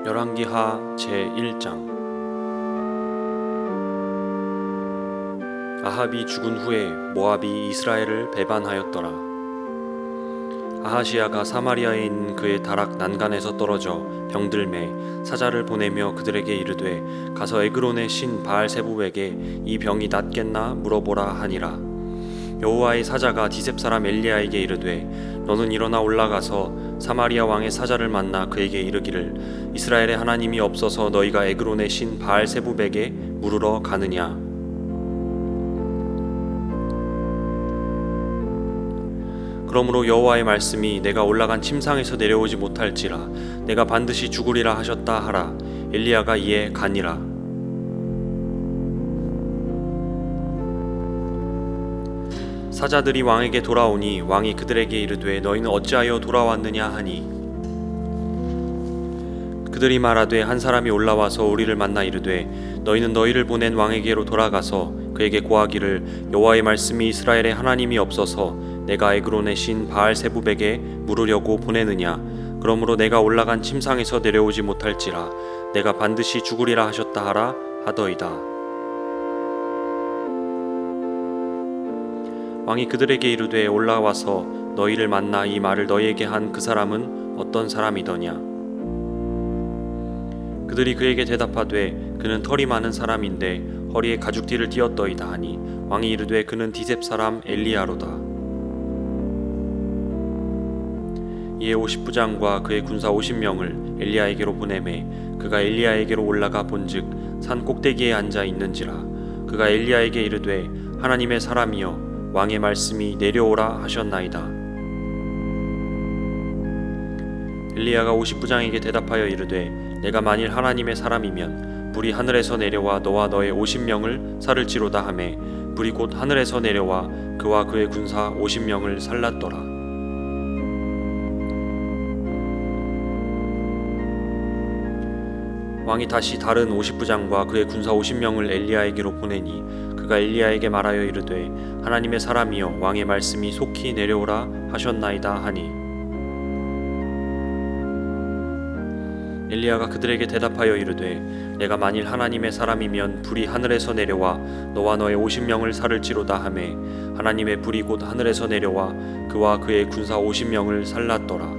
열왕기하 제1장. 아합이 죽은 후에 모압이 이스라엘을 배반하였더라. 아하시야가 사마리아에 있는 그의 다락 난간에서 떨어져 병들매 사자를 보내며 그들에게 이르되 가서 에그론의 신 바알세부백에 이 병이 낫겠나 물어보라 하니라. 여호와의 사자가 디셉 사람 엘리야에게 이르되 너는 일어나 올라가서 사마리아 왕의 사자를 만나 그에게 이르기를 이스라엘의 하나님이 없어서 너희가 에그론의 신 바알세부백에 물으러 가느냐. 그러므로 여호와의 말씀이 내가 올라간 침상에서 내려오지 못할지라 내가 반드시 죽으리라 하셨다 하라. 엘리야가 이에 가니라. 사자들이 왕에게 돌아오니 왕이 그들에게 이르되 너희는 어찌하여 돌아왔느냐 하니 그들이 말하되 한 사람이 올라와서 우리를 만나 이르되 너희는 너희를 보낸 왕에게로 돌아가서 그에게 고하기를 여호와의 말씀이 이스라엘의 하나님이 없어서 내가 에그론의 신 바알세부백에 물으려고 보내느냐. 그러므로 내가 올라간 침상에서 내려오지 못할지라 내가 반드시 죽으리라 하셨다 하라 하더이다. 왕이 그들에게 이르되 올라와서 너희를 만나 이 말을 너희에게 한 그 사람은 어떤 사람이더냐. 그들이 그에게 대답하되 그는 털이 많은 사람인데 허리에 가죽띠를 띠었더이다 하니 왕이 이르되 그는 디셉 사람 엘리야로다. 이에 50부장과 그의 군사 50명을 엘리야에게로 보내매 그가 엘리야에게로 올라가 본즉 산 꼭대기에 앉아 있는지라. 그가 엘리야에게 이르되 하나님의 사람이여 왕의 말씀이 내려오라 하셨나이다. 엘리야가 50부장에게 대답하여 이르되 내가 만일 하나님의 사람이면 불이 하늘에서 내려와 너와 너의 50명을 살을지로다 하매 불이 곧 하늘에서 내려와 그와 그의 군사 50명을 살랐더라. 왕이 다시 다른 50부장과 그의 군사 50명을 엘리야에게로 보내니 그가 엘리야에게 말하여 이르되 하나님의 사람이여 왕의 말씀이 속히 내려오라 하셨나이다 하니 엘리야가 그들에게 대답하여 이르되 내가 만일 하나님의 사람이면 불이 하늘에서 내려와 너와 너의 50명을 살을지로다 하매 하나님의 불이 곧 하늘에서 내려와 그와 그의 군사 50명을 살랐더라.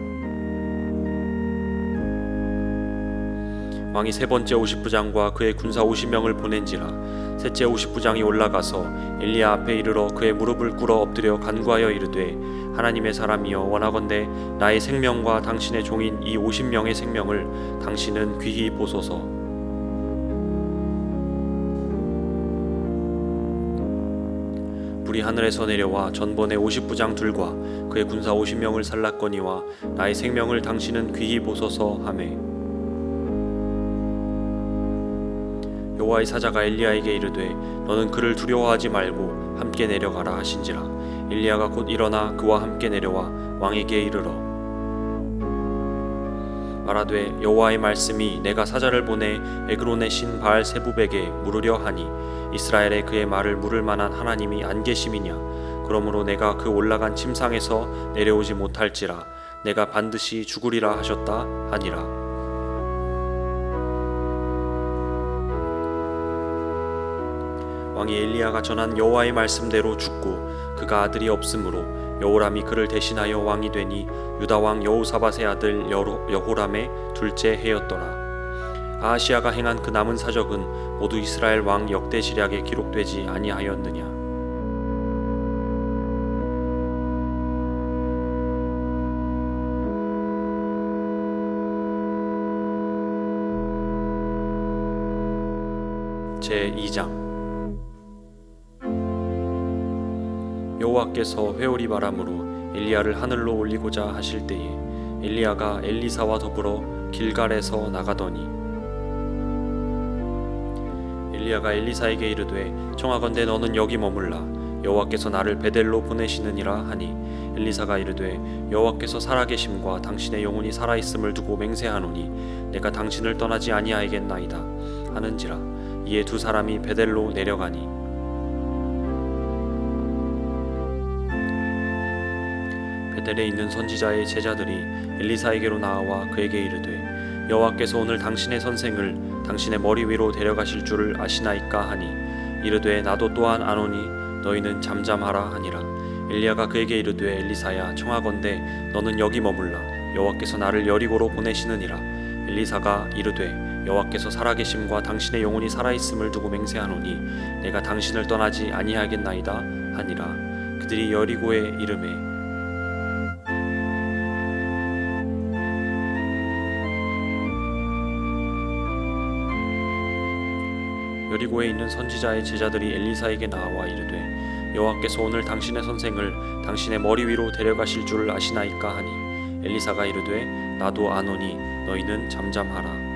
왕이 세 번째 50부장과 그의 군사 50명을 보낸지라. 셋째 50부장이 올라가서 엘리야 앞에 이르러 그의 무릎을 꿇어 엎드려 간구하여 이르되 하나님의 사람이여 원하건대 나의 생명과 당신의 종인 이 50명의 생명을 당신은 귀히 보소서. 불이 하늘에서 내려와 전번의 50부장 둘과 그의 군사 50명을 살랐거니와 나의 생명을 당신은 귀히 보소서 하매 여호와의 사자가 엘리야에게 이르되 너는 그를 두려워하지 말고 함께 내려가라 하신지라. 엘리야가 곧 일어나 그와 함께 내려와 왕에게 이르러 말하되 여호와의 말씀이 내가 사자를 보내 에그론의 신 바알세부백에 물으려 하니 이스라엘에 그의 말을 물을 만한 하나님이 안 계심이냐. 그러므로 내가 그 올라간 침상에서 내려오지 못할지라 내가 반드시 죽으리라 하셨다 하니라. 왕이 엘리야가 전한 여호와의 말씀대로 죽고 그가 아들이 없으므로 여호람이 그를 대신하여 왕이 되니 유다 왕 여호사밧의 아들 여호람의 둘째 해였더라. 아하시야가 행한 그 남은 사적은 모두 이스라엘 왕 역대시략에 기록되지 아니하였느냐. 제2장. 여호와께서 회오리 바람으로 엘리야를 하늘로 올리고자 하실 때에 엘리야가 엘리사와 더불어 길갈에서 나가더니 엘리야가 엘리사에게 이르되 청하건대 너는 여기 머물라 여호와께서 나를 베델로 보내시느니라 하니 엘리사가 이르되 여호와께서 살아계심과 당신의 영혼이 살아있음을 두고 맹세하노니 내가 당신을 떠나지 아니하겠나이다 하는지라. 이에 두 사람이 베델로 내려가니 베델에 있는 선지자의 제자들이 엘리사에게로 나와 그에게 이르되 여호와께서 오늘 당신의 선생을 당신의 머리 위로 데려가실 줄을 아시나이까 하니 이르되 나도 또한 아노니 너희는 잠잠하라 하니라. 엘리야가 그에게 이르되 엘리사야 청하건대 너는 여기 머물라 여호와께서 나를 여리고로 보내시느니라. 엘리사가 이르되 여호와께서 살아계심과 당신의 영혼이 살아있음을 두고 맹세하노니 내가 당신을 떠나지 아니하겠나이다 하니라. 그들이 여리고에 이르매 여리고에 있는 선지자의 제자들이 엘리사에게 나와 이르되 여호와께서 오늘 당신의 선생을 당신의 머리 위로 데려가실 줄을 아시나이까 하니 엘리사가 이르되 나도 아노니 너희는 잠잠하라.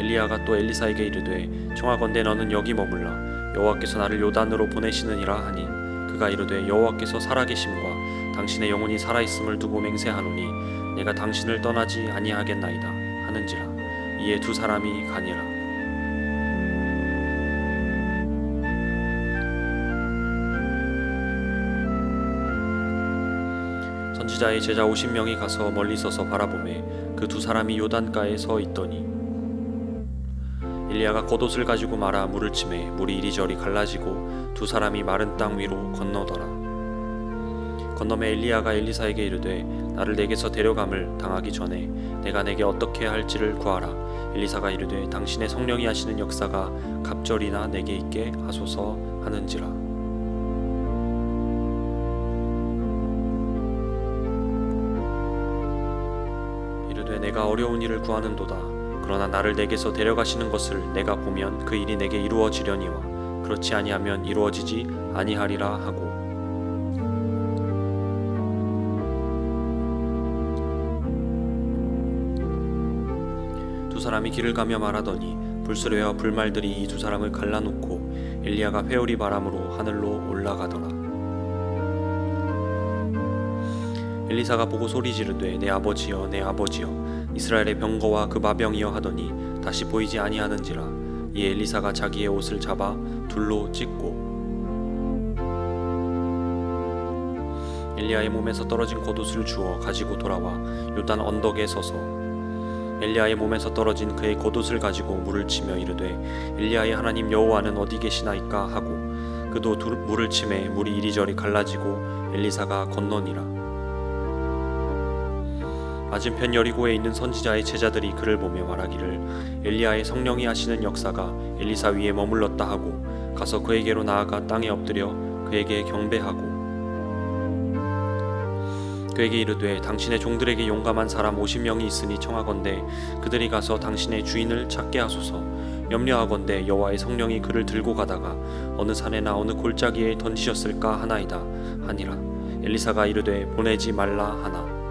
엘리야가 또 엘리사에게 이르되 청하건대 너는 여기 머물라 여호와께서 나를 요단으로 보내시느니라 하니 그가 이르되 여호와께서 살아계심과 당신의 영혼이 살아있음을 두고 맹세하노니 내가 당신을 떠나지 아니하겠나이다 하는지라. 이에 두 사람이 가니라. 선지자의 제자 50명이 가서 멀리 서서 바라보매 그 두 사람이 요단가에 서 있더니 엘리야가 겉옷을 가지고 말아 물을 치매 물이 이리저리 갈라지고 두 사람이 마른 땅 위로 건너더라. 건너매 엘리야가 엘리사에게 이르되 나를 내게서 데려감을 당하기 전에 내가 내게 어떻게 할지를 구하라. 엘리사가 이르되 당신의 성령이 하시는 역사가 갑절이나 내게 있게 하소서 하는지라. 이르되 내가 어려운 일을 구하는도다. 그러나 나를 내게서 데려가시는 것을 내가 보면 그 일이 내게 이루어지려니와 그렇지 아니하면 이루어지지 아니하리라 하고 두 사람이 길을 가며 말하더니 불수레와 불말들이 이 두 사람을 갈라놓고 엘리야가 회오리 바람으로 하늘로 올라가더라. 엘리사가 보고 소리 지르되 내 아버지여 내 아버지여 이스라엘의 병거와 그 마병이여 하더니 다시 보이지 아니하는지라. 이에 엘리사가 자기의 옷을 잡아 둘로 찢고 엘리야의 몸에서 떨어진 겉옷을 주워 가지고 돌아와 요단 언덕에 서서 엘리야의 몸에서 떨어진 그의 겉옷을 가지고 물을 치며 이르되 엘리야의 하나님 여호와는 어디 계시나이까 하고 그도 물을 치매 물이 이리저리 갈라지고 엘리사가 건너니라. 맞은편 여리고에 있는 선지자의 제자들이 그를 보며 말하기를 엘리야의 성령이 하시는 역사가 엘리사 위에 머물렀다 하고 가서 그에게로 나아가 땅에 엎드려 그에게 경배하고 그에게 이르되 당신의 종들에게 용감한 사람 50명이 있으니 청하건대 그들이 가서 당신의 주인을 찾게 하소서. 염려하건대 여호와의 성령이 그를 들고 가다가 어느 산에나 어느 골짜기에 던지셨을까 하나이다 하니라. 엘리사가 이르되 보내지 말라 하나.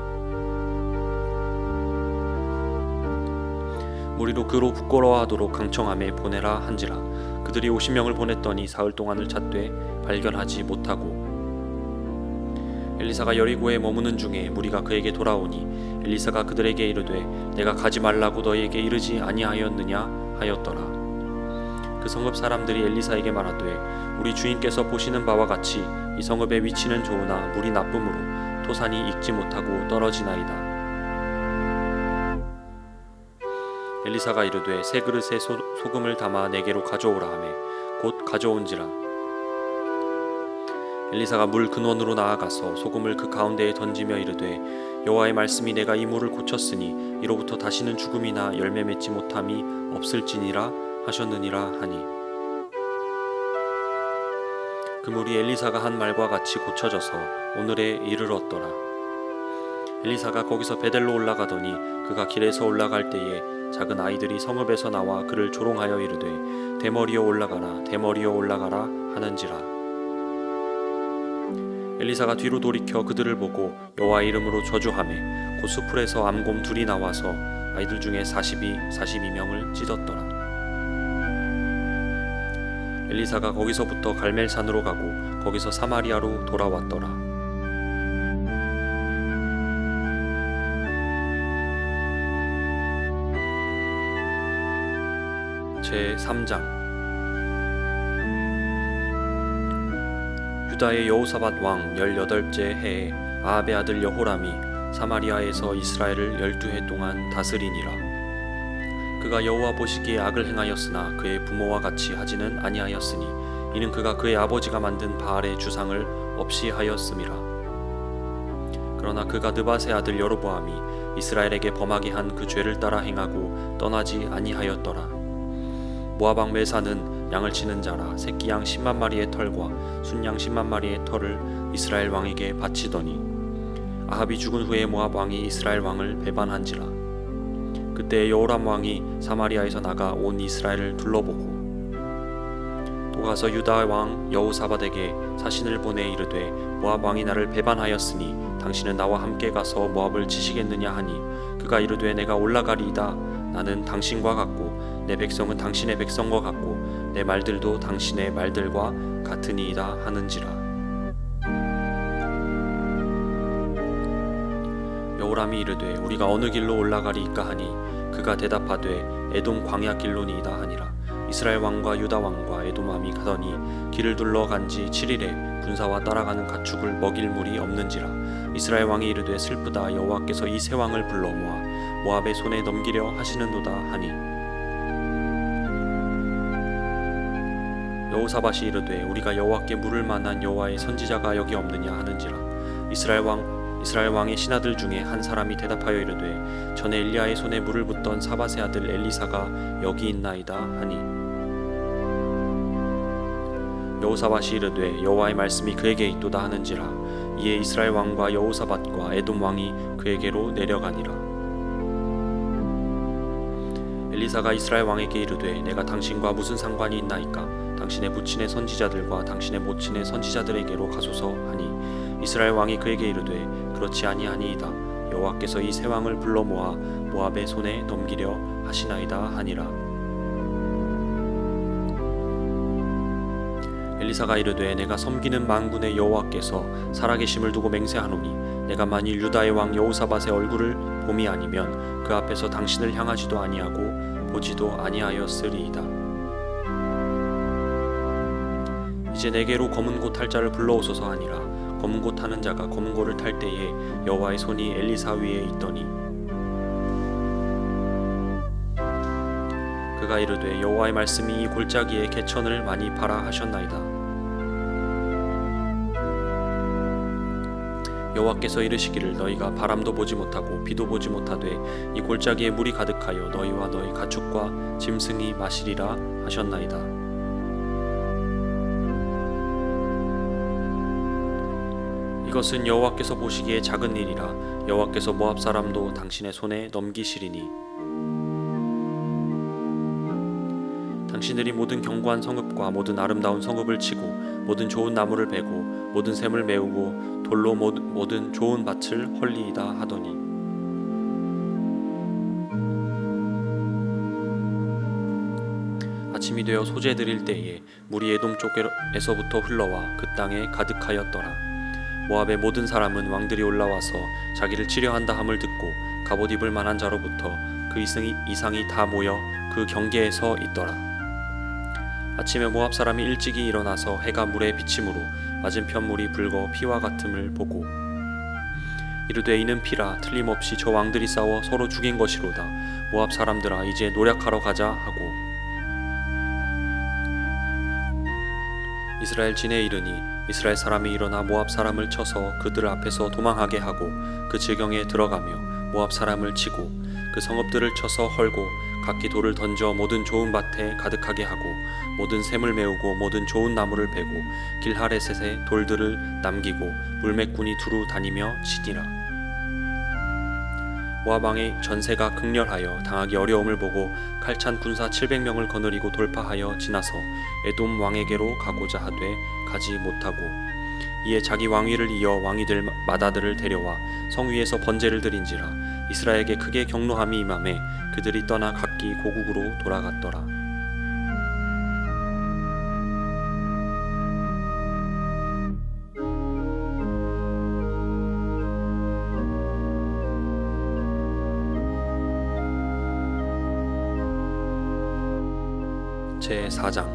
무리로 그로 부끄러워하도록 강청함에 보내라 한지라. 그들이 50명을 보냈더니 사흘 동안을 찾되 발견하지 못하고 엘리사가 여리고에 머무는 중에 무리가 그에게 돌아오니 엘리사가 그들에게 이르되 내가 가지 말라고 너희에게 이르지 아니하였느냐 하였더라. 그 성읍 사람들이 엘리사에게 말하되 우리 주인께서 보시는 바와 같이 이 성읍의 위치는 좋으나 물이 나쁨으로 토산이 익지 못하고 떨어지나이다. 엘리사가 이르되 세 그릇에 소금을 담아 내게로 가져오라 하매 곧 가져온지라. 엘리사가 물 근원으로 나아가서 소금을 그 가운데에 던지며 이르되 여호와의 말씀이 내가 이 물을 고쳤으니 이로부터 다시는 죽음이나 열매 맺지 못함이 없을지니라 하셨느니라 하니 그 물이 엘리사가 한 말과 같이 고쳐져서 오늘에 이르렀더라. 엘리사가 거기서 베델로 올라가더니 그가 길에서 올라갈 때에 작은 아이들이 성읍에서 나와 그를 조롱하여 이르되 대머리여 올라가라 대머리여 올라가라 하는지라. 엘리사가 뒤로 돌이켜 그들을 보고 여호와의 이름으로 저주하매 곧 수풀에서 암곰 둘이 나와서 아이들 중에 42명을 찢었더라. 엘리사가 거기서부터 갈멜산으로 가고 거기서 사마리아로 돌아왔더라. 제3장 유다의 여호사밧 왕 18째 해에 아합의 아들 여호람이 사마리아에서 이스라엘을 12해 동안 다스리니라. 그가 여호와 보시기에 악을 행하였으나 그의 부모와 같이 하지는 아니하였으니 이는 그가 그의 아버지가 만든 바알의 주상을 없이 하였음이라. 그러나 그가 느밧의 아들 여로보암이 이스라엘에게 범하게 한 그 죄를 따라 행하고 떠나지 아니하였더라. 모압 왕 메사는 양을 치는 자라 새끼 양 10만 마리의 털과 순양 10만 마리의 털을 이스라엘 왕에게 바치더니 아합이 죽은 후에 모압 왕이 이스라엘 왕을 배반한지라. 그때 여호람 왕이 사마리아에서 나가 온 이스라엘을 둘러보고 또 가서 유다 왕 여호사밧에게 사신을 보내 이르되 모압 왕이 나를 배반하였으니 당신은 나와 함께 가서 모압을 치시겠느냐 하니 그가 이르되 내가 올라가리이다. 나는 당신과 같고 내 백성은 당신의 백성과 같고 내 말들도 당신의 말들과 같으니이다 하는지라. 여호람이 이르되 우리가 어느 길로 올라가리이까 하니 그가 대답하되 에돔 광야 길로니이다 하니라. 이스라엘 왕과 유다 왕과 에돔 왕이 가더니 길을 둘러 간지 7일에 군사와 따라가는 가축을 먹일 물이 없는지라. 이스라엘 왕이 이르되 슬프다. 여호와께서 이 세 왕을 불러 모아 모압의 손에 넘기려 하시는도다 하니 여호사밧이 이르되 우리가 여호와께 물을 만한 여호와의 선지자가 여기 없느냐 하는지라. 이스라엘 왕의 신하들 중에 한 사람이 대답하여 이르되 전에 엘리야의 손에 물을 붓던 사밧의 아들 엘리사가 여기 있나이다 하니 여호사밧이 이르되 여호와의 말씀이 그에게 있도다 하는지라. 이에 이스라엘 왕과 여호사밧과 에돔 왕이 그에게로 내려가니라. 엘리사가 이스라엘 왕에게 이르되 내가 당신과 무슨 상관이 있나이까? 당신의 부친의 선지자들과 당신의 모친의 선지자들에게로 가소서 하니 이스라엘 왕이 그에게 이르되 그렇지 아니하니이다. 여호와께서 이 세 왕을 불러 모아 모압의 손에 넘기려 하시나이다 하니라. 엘리사가 이르되 내가 섬기는 만군의 여호와께서 살아계심을 두고 맹세하노니 내가 만일 유다의 왕 여호사밧의 얼굴을 봄이 아니면 그 앞에서 당신을 향하지도 아니하고 보지도 아니하였으리이다. 이제 내게로 검은 고 탈 자를 불러오소서 하니라. 검은 고 타는 자가 검은 고를 탈 때에 여호와의 손이 엘리사 위에 있더니 그가 이르되 여호와의 말씀이 이 골짜기에 개천을 많이 파라 하셨나이다. 여호와께서 이르시기를 너희가 바람도 보지 못하고 비도 보지 못하되 이 골짜기에 물이 가득하여 너희와 너희 가축과 짐승이 마시리라 하셨나이다. 이것은 여호와께서 보시기에 작은 일이라. 여호와께서 모압 사람도 당신의 손에 넘기시리니 당신들이 모든 견고한 성읍과 모든 아름다운 성읍을 치고 모든 좋은 나무를 베고 모든 샘을 메우고 돌로 모든 좋은 밭을 헐리이다 하더니 아침이 되어 소재 드릴 때에 물이 에돔 쪽에서부터 흘러와 그 땅에 가득하였더라. 모압의 모든 사람은 왕들이 올라와서 자기를 치려한다 함을 듣고 갑옷 입을 만한 자로부터 그 이상이 다 모여 그 경계에 서 있더라. 아침에 모압 사람이 일찍이 일어나서 해가 물에 비침으로 맞은편 물이 붉어 피와 같음을 보고 이르되 이는 피라. 틀림없이 저 왕들이 싸워 서로 죽인 것이로다. 모압 사람들아 이제 노략하러 가자 하고 이스라엘 진에 이르니 이스라엘 사람이 일어나 모압 사람을 쳐서 그들 앞에서 도망하게 하고 그 지경에 들어가며 모압 사람을 치고 그 성읍들을 쳐서 헐고 각기 돌을 던져 모든 좋은 밭에 가득하게 하고 모든 샘을 메우고 모든 좋은 나무를 베고 길하레셋에 돌들을 남기고 물매꾼이 두루 다니며 치니라. 모압 왕의 전세가 극렬하여 당하기 어려움을 보고 칼찬 군사 700명을 거느리고 돌파하여 지나서 에돔 왕에게로 가고자 하되 가지 못하고 이에 자기 왕위를 이어 왕이 될 마다들을 데려와 성 위에서 번제를 드린지라. 이스라엘에게 크게 경노함이 임하매 그들이 떠나 각기 고국으로 돌아갔더라. 제4장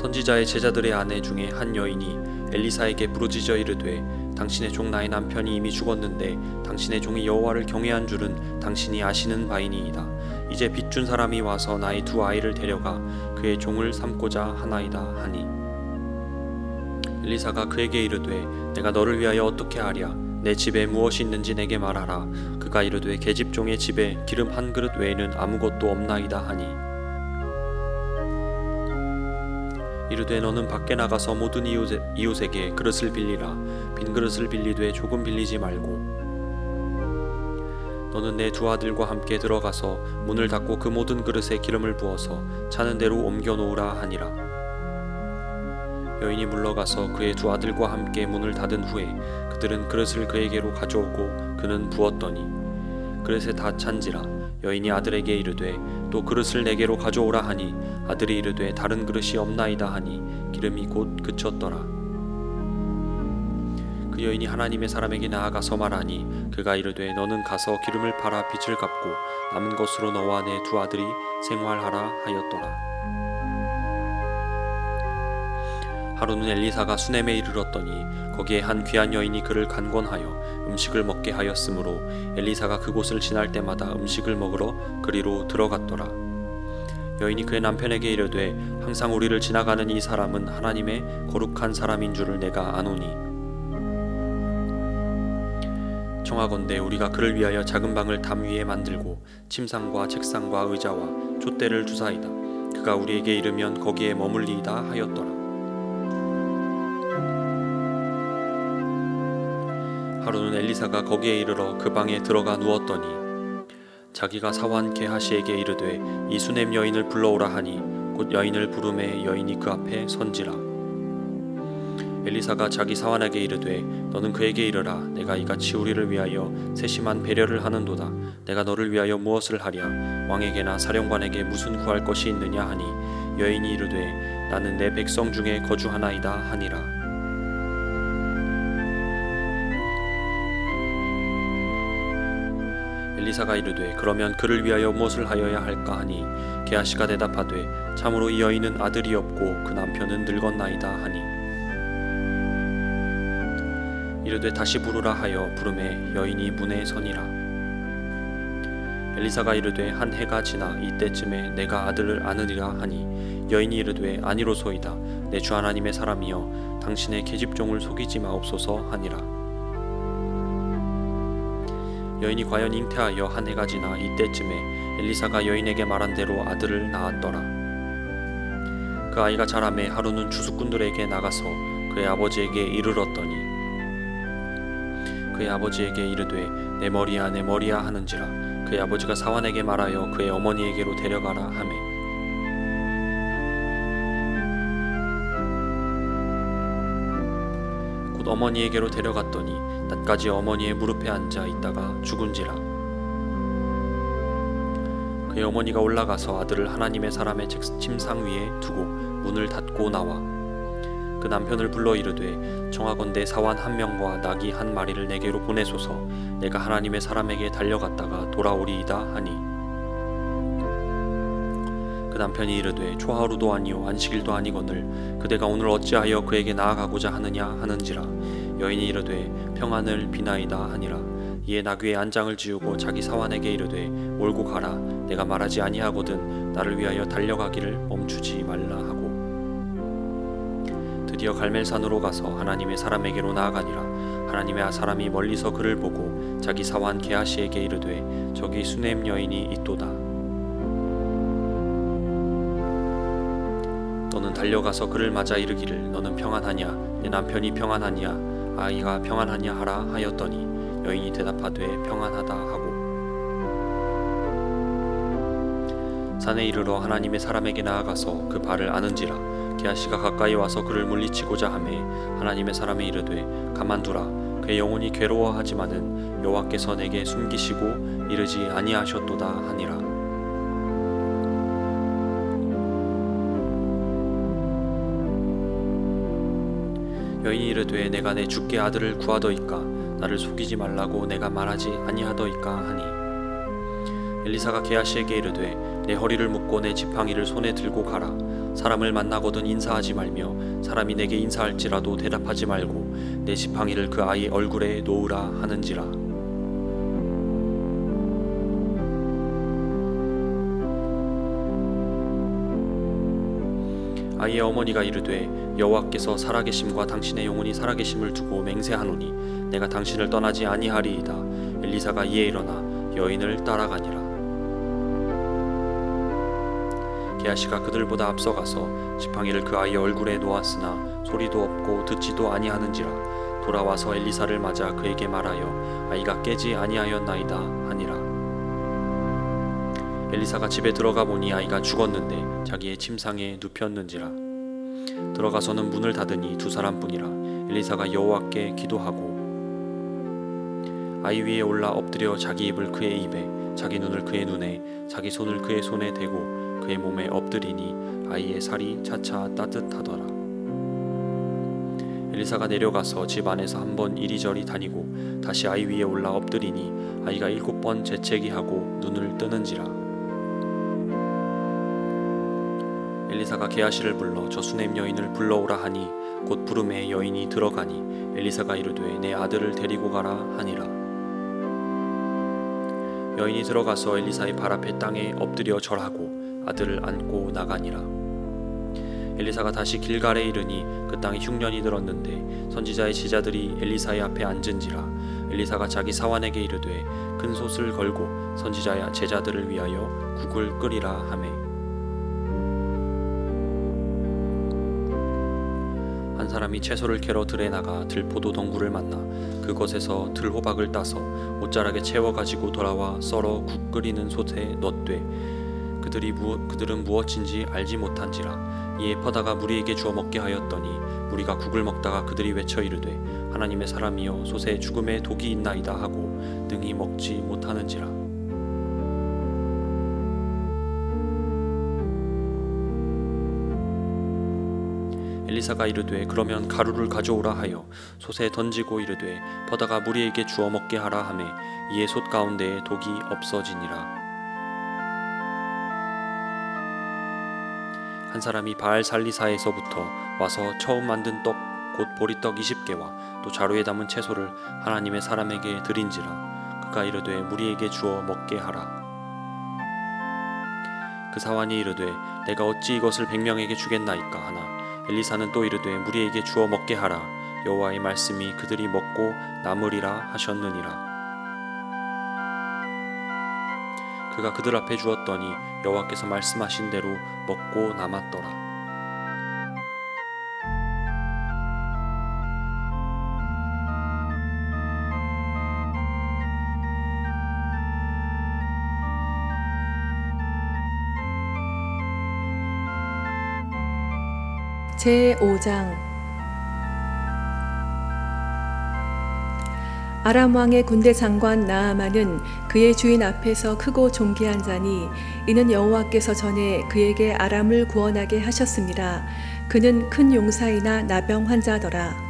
선지자의 제자들의 아내 중에 한 여인이 엘리사에게 부르짖어 이르되 당신의 종 나의 남편이 이미 죽었는데 당신의 종이 여호와를 경외한 줄은 당신이 아시는 바이니이다. 이제 빚준 사람이 와서 나의 두 아이를 데려가 그의 종을 삼고자 하나이다 하니 엘리사가 그에게 이르되 내가 너를 위하여 어떻게 하랴. 내 집에 무엇이 있는지 내게 말하라. 그가 이르되 계집종의 집에 기름 한 그릇 외에는 아무것도 없나이다 하니 이르되 너는 밖에 나가서 모든 이웃에게 그릇을 빌리라. 빈 그릇을 빌리되 조금 빌리지 말고 너는 내 두 아들과 함께 들어가서 문을 닫고 그 모든 그릇에 기름을 부어서 차는 대로 옮겨 놓으라 하니라. 여인이 물러가서 그의 두 아들과 함께 문을 닫은 후에 그들은 그릇을 그에게로 가져오고 그는 부었더니 그릇에 다 찬지라. 여인이 아들에게 이르되 또 그릇을 내게로 가져오라 하니 아들이 이르되 다른 그릇이 없나이다 하니 기름이 곧 그쳤더라. 그 여인이 하나님의 사람에게 나아가서 말하니 그가 이르되 너는 가서 기름을 팔아 빚을 갚고 남은 것으로 너와 내 두 아들이 생활하라 하였더라. 하루는 엘리사가 수넴에 이르렀더니 거기에 한 귀한 여인이 그를 간권하여 음식을 먹게 하였으므로 엘리사가 그곳을 지날 때마다 음식을 먹으러 그리로 들어갔더라. 여인이 그의 남편에게 이르되 항상 우리를 지나가는 이 사람은 하나님의 거룩한 사람인 줄을 내가 아노니 청하건대 우리가 그를 위하여 작은 방을 담 위에 만들고 침상과 책상과 의자와 촛대를 두사이다. 그가 우리에게 이르면 거기에 머물리이다 하였더라. 하루는 엘리사가 거기에 이르러 그 방에 들어가 누웠더니 자기가 사환 게하시에게 이르되 이 수넴 여인을 불러오라 하니 곧 여인을 부르매 여인이 그 앞에 선지라. 엘리사가 자기 사환에게 이르되 너는 그에게 이르라. 내가 이같이 우리를 위하여 세심한 배려를 하는도다. 내가 너를 위하여 무엇을 하랴. 왕에게나 사령관에게 무슨 구할 것이 있느냐 하니 여인이 이르되 나는 내 백성 중에 거주하나이다 하니라. 엘리사가 이르되 그러면 그를 위하여 무엇을 하여야 할까 하니 게하시가 대답하되 참으로 이 여인은 아들이 없고 그 남편은 늙었나이다 하니 이르되 다시 부르라 하여 부르매 여인이 문에 서니라. 엘리사가 이르되 한 해가 지나 이때쯤에 내가 아들을 안으리라 하니 여인이 이르되 아니로소이다. 내 주 하나님의 사람이여 당신의 계집종을 속이지 마옵소서 하니라. 여인이 과연 잉태하여 한 해가 지나 이때쯤에 엘리사가 여인에게 말한 대로 아들을 낳았더라. 그 아이가 자라매 하루는 주수꾼들에게 나가서 그의 아버지에게 이르렀더니 그의 아버지에게 이르되 내 머리야 내 머리야 하는지라. 그의 아버지가 사환에게 말하여 그의 어머니에게로 데려가라 하매 곧 어머니에게로 데려갔더니 낮까지 어머니의 무릎에 앉아 있다가 죽은지라. 그의 어머니가 올라가서 아들을 하나님의 사람의 침상 위에 두고 문을 닫고 나와 그 남편을 불러 이르되 청하건대 사환 한 명과 나귀 한 마리를 내게로 보내소서. 내가 하나님의 사람에게 달려갔다가 돌아오리이다 하니 그 남편이 이르되 초하루도 아니요 안식일도 아니거늘 그대가 오늘 어찌하여 그에게 나아가고자 하느냐 하는지라. 여인이 이르되 평안을 비나이다 하니라. 이에 나귀의 안장을 지우고 자기 사환에게 이르되 몰고 가라. 내가 말하지 아니하거든 나를 위하여 달려가기를 멈추지 말라 하고 드디어 갈멜산으로 가서 하나님의 사람에게로 나아가니라. 하나님의 사람이 멀리서 그를 보고 자기 사환 게하시에게 이르되 저기 수넴 여인이 있도다. 너는 달려가서 그를 맞아 이르기를 너는 평안하냐 내 남편이 평안하냐 아이가 평안하냐 하라 하였더니 여인이 대답하되 평안하다 하고 산에 이르러 하나님의 사람에게 나아가서 그 발을 아는지라. 게하시가 가까이 와서 그를 물리치고자 하매 하나님의 사람이 이르되 가만두라. 그의 영혼이 괴로워하지만은 여호와께서 내게 숨기시고 이르지 아니하셨도다 하니라. 여인이 이르되 내가 내 주께 아들을 구하더이까 나를 속이지 말라고 내가 말하지 아니하더이까 하니 엘리사가 게하시에게 이르되 내 허리를 묶고 내 지팡이를 손에 들고 가라. 사람을 만나거든 인사하지 말며 사람이 내게 인사할지라도 대답하지 말고 내 지팡이를 그 아이의 얼굴에 놓으라 하는지라. 아이의 어머니가 이르되 여호와께서 살아계심과 당신의 영혼이 살아계심을 두고 맹세하노니 내가 당신을 떠나지 아니하리이다. 엘리사가 이에 일어나 여인을 따라가니라. 게하시가 그들보다 앞서가서 지팡이를 그 아이의 얼굴에 놓았으나 소리도 없고 듣지도 아니하는지라. 돌아와서 엘리사를 맞아 그에게 말하여 아이가 깨지 아니하였나이다 하니라. 엘리사가 집에 들어가 보니 아이가 죽었는데 자기의 침상에 눕혔는지라. 들어가서는 문을 닫으니 두 사람뿐이라. 엘리사가 여호와께 기도하고 아이 위에 올라 엎드려 자기 입을 그의 입에 자기 눈을 그의 눈에 자기 손을 그의 손에 대고 그의 몸에 엎드리니 아이의 살이 차차 따뜻하더라. 엘리사가 내려가서 집 안에서 한번 이리저리 다니고 다시 아이 위에 올라 엎드리니 아이가 7번 재채기하고 눈을 뜨는지라. 엘리사가 게하시를 불러 저 수넴 여인을 불러오라 하니 곧 부름에 여인이 들어가니 엘리사가 이르되 내 아들을 데리고 가라 하니라. 여인이 들어가서 엘리사의 발 앞에 땅에 엎드려 절하고 아들을 안고 나가니라. 엘리사가 다시 길갈에 이르니 그 땅에 흉년이 들었는데 선지자의 제자들이 엘리사의 앞에 앉은지라. 엘리사가 자기 사환에게 이르되 큰 솥을 걸고 선지자의 제자들을 위하여 국을 끓이라 하매 한 사람이 채소를 캐러 들에 나가 들포도 덩굴을 만나 그것에서 들호박을 따서 옷자락에 채워 가지고 돌아와 썰어 국 끓이는 솥에 넣되 그들은 무엇인지 알지 못한지라. 이에 퍼다가 무리에게 주어 먹게 하였더니 무리가 국을 먹다가 그들이 외쳐 이르되 하나님의 사람이여 솥에 죽음의 독이 있나이다 하고 능히 먹지 못하는지라. 엘리사가 이르되 그러면 가루를 가져오라 하여 솥에 던지고 이르되 퍼다가 무리에게 주어 먹게 하라 하매 이에 솥 가운데에 독이 없어지니라. 한 사람이 바알 살리사에서부터 와서 처음 만든 떡 곧 보리떡 20개와 또 자루에 담은 채소를 하나님의 사람에게 드린지라. 그가 이르되 무리에게 주어 먹게 하라. 그 사환이 이르되 내가 어찌 이것을 100명에게 주겠나이까 하나 엘리사는 또 이르되 무리에게 주어 먹게 하라. 여호와의 말씀이 그들이 먹고 남으리라 하셨느니라. 그가 그들 앞에 주었더니 여호와께서 말씀하신 대로 먹고 남았더라. 제5장 아람 왕의 군대 장관 나아만은 그의 주인 앞에서 크고 존귀한 자니 이는 여호와께서 전에 그에게 아람을 구원하게 하셨습니다. 그는 큰 용사이나 나병 환자더라.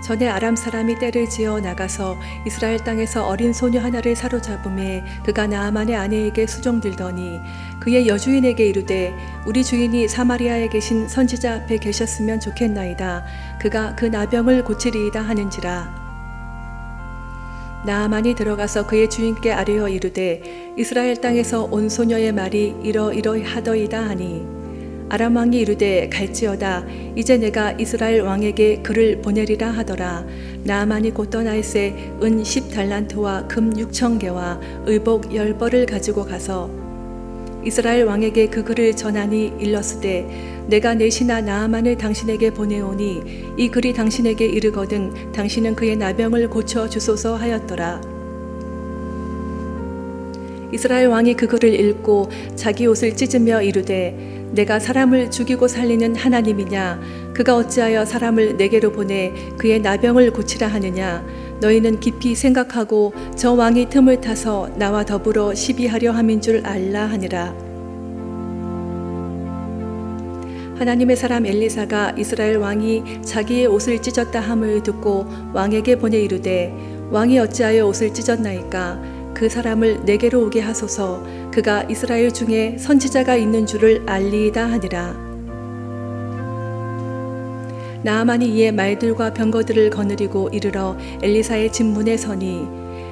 전에 아람 사람이 떼를 지어 나가서 이스라엘 땅에서 어린 소녀 하나를 사로잡음에 그가 나아만의 아내에게 수종들더니 그의 여주인에게 이르되 우리 주인이 사마리아에 계신 선지자 앞에 계셨으면 좋겠나이다. 그가 그 나병을 고치리이다 하는지라. 나아만이 들어가서 그의 주인께 아뢰어 이르되 이스라엘 땅에서 온 소녀의 말이 이러이러하더이다 하니 아람 왕이 이르되 갈지어다. 이제 내가 이스라엘 왕에게 그를 보내리라 하더라. 나아만이 곧 떠날새 은 10달란트와 금 6,000개와 의복 10벌을 가지고 가서 이스라엘 왕에게 그 글을 전하니 일렀으되 내가 내 신하 나아만을 당신에게 보내오니 이 글이 당신에게 이르거든 당신은 그의 나병을 고쳐 주소서 하였더라. 이스라엘 왕이 그 글을 읽고 자기 옷을 찢으며 이르되 내가 사람을 죽이고 살리는 하나님이냐? 그가 어찌하여 사람을 내게로 보내 그의 나병을 고치라 하느냐? 너희는 깊이 생각하고 저 왕이 틈을 타서 나와 더불어 시비하려 함인 줄 알라 하니라. 하나님의 사람 엘리사가 이스라엘 왕이 자기의 옷을 찢었다 함을 듣고 왕에게 보내 이르되 왕이 어찌하여 옷을 찢었나이까? 그 사람을 내게로 오게 하소서. 그가 이스라엘 중에 선지자가 있는 줄을 알리이다 하니라. 나아만이 이에 말들과 병거들을 거느리고 이르러 엘리사의 집문에 서니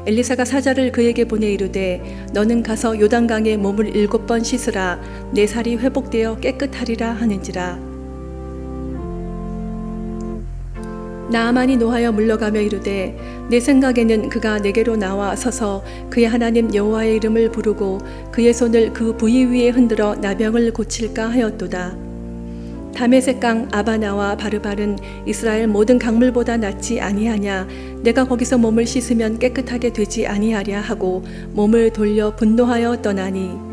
엘리사가 사자를 그에게 보내 이르되 너는 가서 요단강에 몸을 7번 씻으라 내 살이 회복되어 깨끗하리라 하는지라. 나아만이 노하여 물러가며 이르되 내 생각에는 그가 내게로 나와 서서 그의 하나님 여호와의 이름을 부르고 그의 손을 그 부위 위에 흔들어 나병을 고칠까 하였도다. 다메섹 강 아바나와 바르발은 이스라엘 모든 강물보다 낫지 아니하냐. 내가 거기서 몸을 씻으면 깨끗하게 되지 아니하랴 하고 몸을 돌려 분노하여 떠나니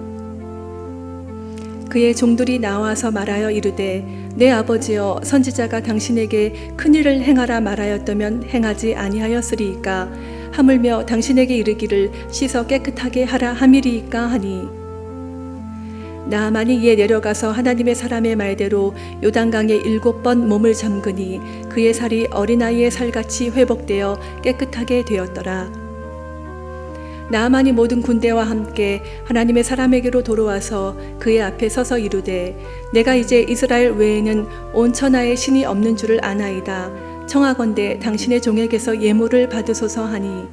그의 종들이 나와서 말하여 이르되 내 아버지여 선지자가 당신에게 큰일을 행하라 말하였다면 행하지 아니하였으리이까. 하물며 당신에게 이르기를 씻어 깨끗하게 하라 함이리이까 하니 나아만이 이에 내려가서 하나님의 사람의 말대로 요단강에 7번 몸을 잠그니 그의 살이 어린아이의 살같이 회복되어 깨끗하게 되었더라. 나아만이 모든 군대와 함께 하나님의 사람에게로 돌아와서 그의 앞에 서서 이르되 내가 이제 이스라엘 외에는 온 천하에 신이 없는 줄을 아나이다. 청하건대 당신의 종에게서 예물을 받으소서 하니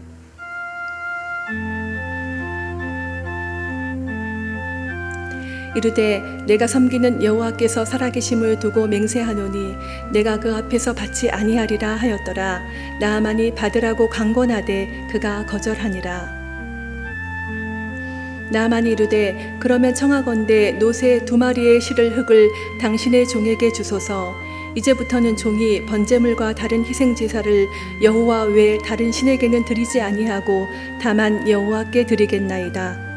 이르되 내가 섬기는 여호와께서 살아계심을 두고 맹세하노니 내가 그 앞에서 받지 아니하리라 하였더라. 나아만이 받으라고 강권하되 그가 거절하니라. 나아만이 이르되 그러면 청하건대 노새 2마리의 실을 흙을 당신의 종에게 주소서. 이제부터는 종이 번제물과 다른 희생제사를 여호와 외 다른 신에게는 드리지 아니하고 다만 여호와께 드리겠나이다.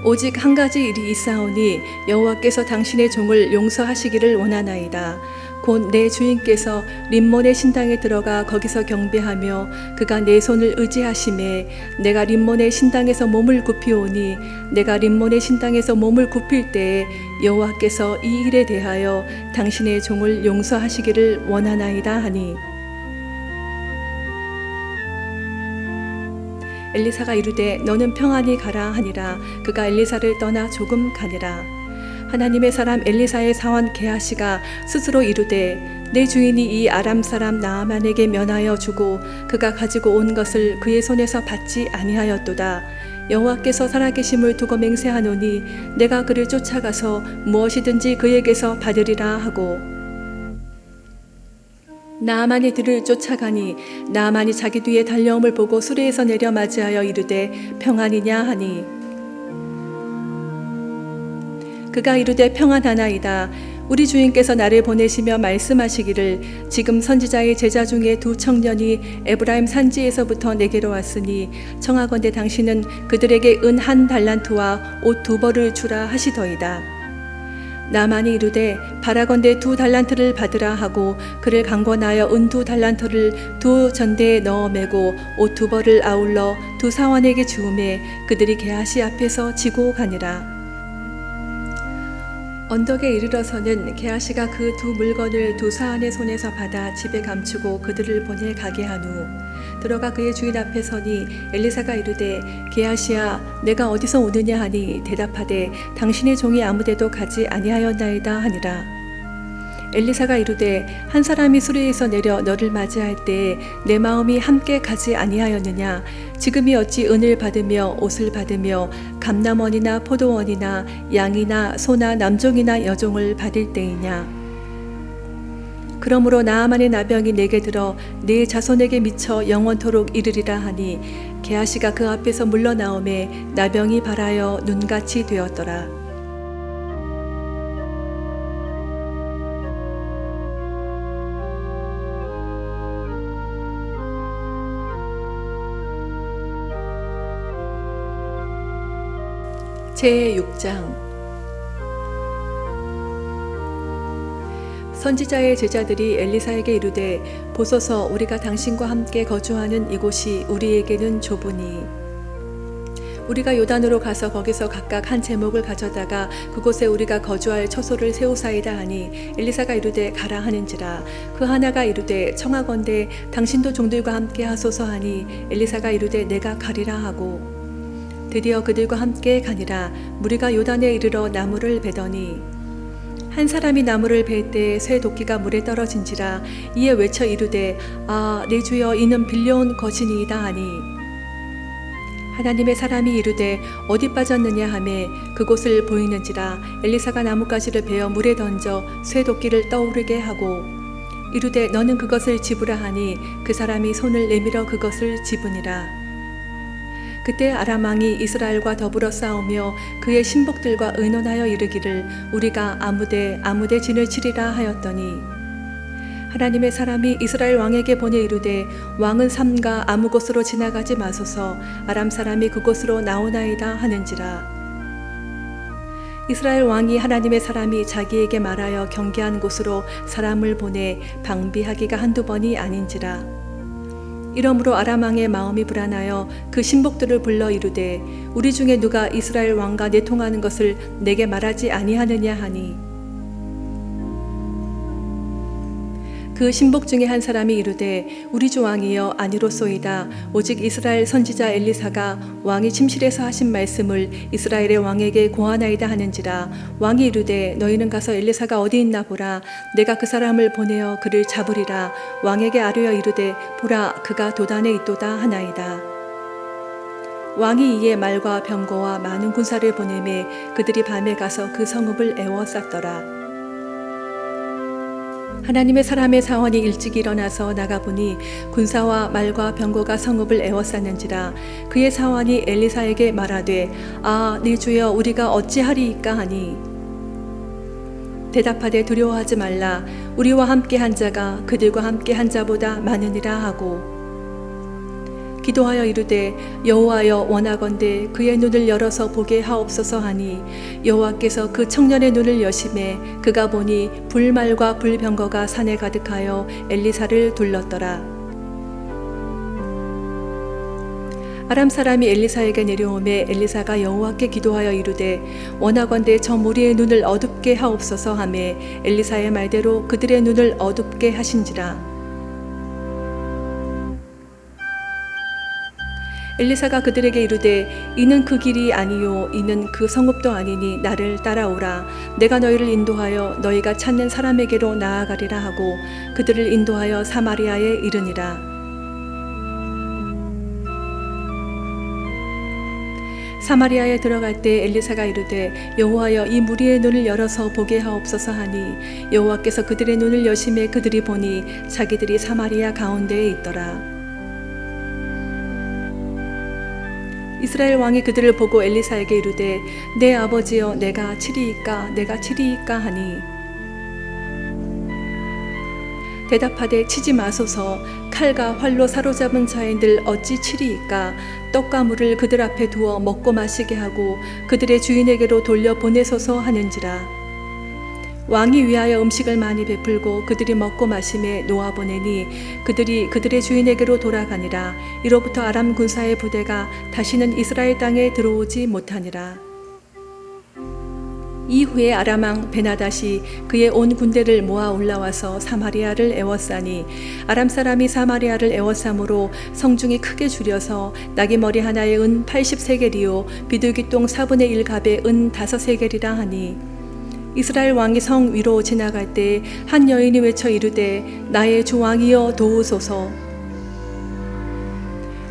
오직 한 가지 일이 있사오니 여호와께서 당신의 종을 용서하시기를 원하나이다. 곧 내 주인께서 림몬의 신당에 들어가 거기서 경배하며 그가 내 손을 의지하심에 내가 림몬의 신당에서 몸을 굽히오니 내가 림몬의 신당에서 몸을 굽힐 때에 여호와께서 이 일에 대하여 당신의 종을 용서하시기를 원하나이다 하니 엘리사가 이르되 너는 평안히 가라 하니라. 그가 엘리사를 떠나 조금 가니라. 하나님의 사람 엘리사의 사원 게하시가 스스로 이르되 내 주인이 이 아람 사람 나아만에게 면하여 주고 그가 가지고 온 것을 그의 손에서 받지 아니하였도다. 여호와께서 살아계심을 두고 맹세하노니 내가 그를 쫓아가서 무엇이든지 그에게서 받으리라 하고 나아만이 들을 쫓아가니 나아만이 자기 뒤에 달려옴을 보고 수레에서 내려 맞이하여 이르되 평안이냐 하니 그가 이르되 평안하나이다. 우리 주인께서 나를 보내시며 말씀하시기를 지금 선지자의 제자 중에 2 청년이 에브라임 산지에서부터 내게로 왔으니 청하건대 당신은 그들에게 은 1 달란트와 옷 2벌을 주라 하시더이다. 나만이 이르되 바라건대 2 달란트를 받으라 하고 그를 강권하여 은 2 달란트를 2 전대에 넣어 매고 옷 2벌을 아울러 2 사원에게 주우매 그들이 게하시 앞에서 지고 가니라. 언덕에 이르러서는 게하시가 그 2 물건을 2 사안의 손에서 받아 집에 감추고 그들을 보내 가게 한 후 들어가 그의 주인 앞에 서니 엘리사가 이르되 게하시야 내가 어디서 오느냐 하니 대답하되 당신의 종이 아무데도 가지 아니하였나이다 하니라. 엘리사가 이르되 한 사람이 수레에서 내려 너를 맞이할 때에 내 마음이 함께 가지 아니하였느냐. 지금이 어찌 은을 받으며 옷을 받으며 감남원이나 포도원이나 양이나 소나 남종이나 여종을 받을 때이냐. 그러므로 나아만의 나병이 내게 들어 네 자손에게 미쳐 영원토록 이르리라 하니 게하시가 그 앞에서 물러나오매 나병이 발하여 눈같이 되었더라. 제6장 선지자의 제자들이 엘리사에게 이르되 보소서 우리가 당신과 함께 거주하는 이곳이 우리에게는 좁으니 우리가 요단으로 가서 거기서 각각 한 제목을 가져다가 그곳에 우리가 거주할 처소를 세우사이다 하니 엘리사가 이르되 가라 하는지라. 그 하나가 이르되 청하건대 당신도 종들과 함께 하소서 하니 엘리사가 이르되 내가 가리라 하고 드디어 그들과 함께 가니라. 무리가 요단에 이르러 나무를 베더니 한 사람이 나무를 벨 때에 쇠 도끼가 물에 떨어진지라. 이에 외쳐 이르되 아 내 주여 이는 빌려온 것이니이다 하니 하나님의 사람이 이르되 어디 빠졌느냐 하매 그곳을 보이는지라. 엘리사가 나뭇가지를 베어 물에 던져 쇠 도끼를 떠오르게 하고 이르되 너는 그것을 집으라 하니 그 사람이 손을 내밀어 그것을 집으니라. 그때 아람 왕이 이스라엘과 더불어 싸우며 그의 신복들과 의논하여 이르기를 우리가 아무데 진을 치리라 하였더니 하나님의 사람이 이스라엘 왕에게 보내 이르되 왕은 삼가 아무 곳으로 지나가지 마소서 아람 사람이 그곳으로 나오나이다 하는지라. 이스라엘 왕이 하나님의 사람이 자기에게 말하여 경계한 곳으로 사람을 보내 방비하기가 한두 번이 아닌지라. 이러므로 아람 왕의 마음이 불안하여 그 신복들을 불러 이르되 우리 중에 누가 이스라엘 왕과 내통하는 것을 내게 말하지 아니하느냐 하니 그 신복 중에 한 사람이 이르되 우리 주 왕이여 아니로소이다. 오직 이스라엘 선지자 엘리사가 왕이 침실에서 하신 말씀을 이스라엘의 왕에게 고하나이다 하는지라. 왕이 이르되 너희는 가서 엘리사가 어디 있나 보라. 내가 그 사람을 보내어 그를 잡으리라. 왕에게 아뢰어 이르되 보라 그가 도단에 있도다 하나이다. 왕이 이에 말과 병거와 많은 군사를 보내매 그들이 밤에 가서 그 성읍을 에워쌌더라. 하나님의 사람의 사원이 일찍 일어나서 나가보니 군사와 말과 병거가 성읍을 에워쌌는지라. 그의 사원이 엘리사에게 말하되 아 내 주여 우리가 어찌하리이까 하니 대답하되 두려워하지 말라. 우리와 함께 한 자가 그들과 함께 한 자보다 많으니라 하고 기도하여 이르되 여호와여 원하건대 그의 눈을 열어서 보게 하옵소서 하니 여호와께서 그 청년의 눈을 여심해 그가 보니 불말과 불병거가 산에 가득하여 엘리사를 둘렀더라. 아람 사람이 엘리사에게 내려오매 엘리사가 여호와께 기도하여 이르되 원하건대 저 무리의 눈을 어둡게 하옵소서 하매 엘리사의 말대로 그들의 눈을 어둡게 하신지라. 엘리사가 그들에게 이르되 이는 그 길이 아니요 이는 그 성읍도 아니니 나를 따라오라. 내가 너희를 인도하여 너희가 찾는 사람에게로 나아가리라 하고 그들을 인도하여 사마리아에 이르니라. 사마리아에 들어갈 때 엘리사가 이르되 여호와여 이 무리의 눈을 열어서 보게 하옵소서 하니 여호와께서 그들의 눈을 여심해 그들이 보니 자기들이 사마리아 가운데에 있더라. 이스라엘 왕이 그들을 보고 엘리사에게 이르되 내 아버지여 내가 치리이까 하니 대답하되 치지 마소서. 칼과 활로 사로잡은 자인들 어찌 치리이까. 떡과 물을 그들 앞에 두어 먹고 마시게 하고 그들의 주인에게로 돌려 보내소서 하는지라. 왕이 위하여 음식을 많이 베풀고 그들이 먹고 마심에 놓아보내니 그들이 그들의 주인에게로 돌아가니라. 이로부터 아람 군사의 부대가 다시는 이스라엘 땅에 들어오지 못하니라. 이후에 아람 왕 베나닷이 그의 온 군대를 모아 올라와서 사마리아를 에워싸니 아람 사람이 사마리아를 에워싸므로 성중이 크게 줄여서 나귀머리 하나에 은 80세겔이요 비둘기똥 4분의 1갑에 은 5세겔이라 하니 이스라엘 왕이 성 위로 지나갈 때 한 여인이 외쳐 이르되 나의 주 왕이여 도우소서.